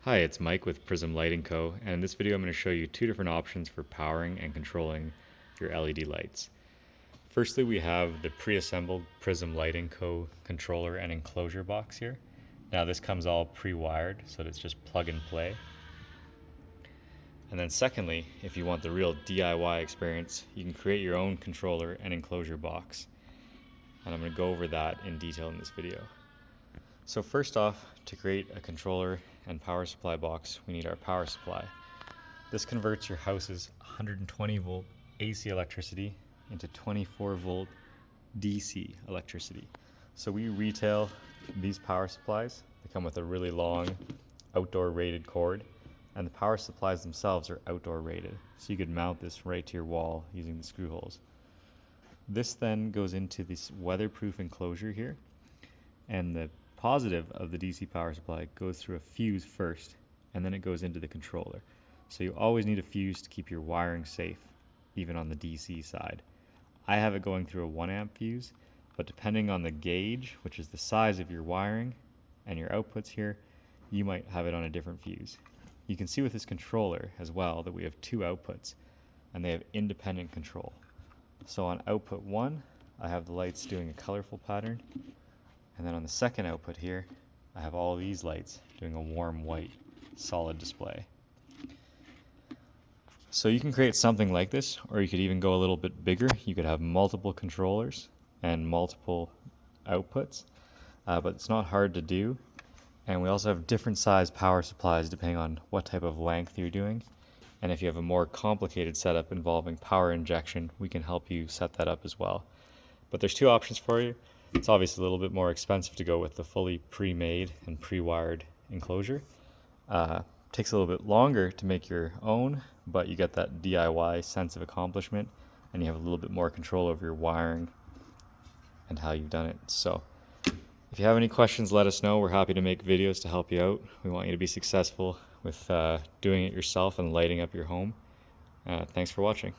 Hi, it's Mike with Prism Lighting Co. And in this video I'm going to show you two different options for powering and controlling your LED lights. Firstly, we have the pre-assembled Prism Lighting Co. controller and enclosure box here. Now this comes all pre-wired, so it's just plug and play. And then secondly, if you want the real DIY experience, you can create your own controller and enclosure box. And I'm going to go over that in detail in this video. So first off, to create a controller and power supply box, we need our power supply. This converts your house's 120 volt AC electricity into 24 volt DC electricity. So we retail these power supplies. They come with a really long outdoor rated cord, and the power supplies themselves are outdoor rated. So you could mount this right to your wall using the screw holes. This then goes into this weatherproof enclosure here, and the positive of the DC power supply goes through a fuse first, and then it goes into the controller. So you always need a fuse to keep your wiring safe, even on the DC side. I have it going through a 1 amp fuse, but depending on the gauge, which is the size of your wiring and your outputs here, you might have it on a different fuse. You can see with this controller as well that we have two outputs, and they have independent control. So on output 1, I have the lights doing a colorful pattern, and then on the second output here, I have all these lights doing a warm white solid display. So you can create something like this, or you could even go a little bit bigger. You could have multiple controllers and multiple outputs, but it's not hard to do. And we also have different size power supplies depending on what type of length you're doing. And if you have a more complicated setup involving power injection, we can help you set that up as well. But there's two options for you. It's obviously a little bit more expensive to go with the fully pre-made and pre-wired enclosure. Takes a little bit longer to make your own, but you get that DIY sense of accomplishment, and you have a little bit more control over your wiring and how you've done it. So if you have any questions, let us know. We're happy to make videos to help you out. We want you to be successful with doing it yourself and lighting up your home. Thanks for watching.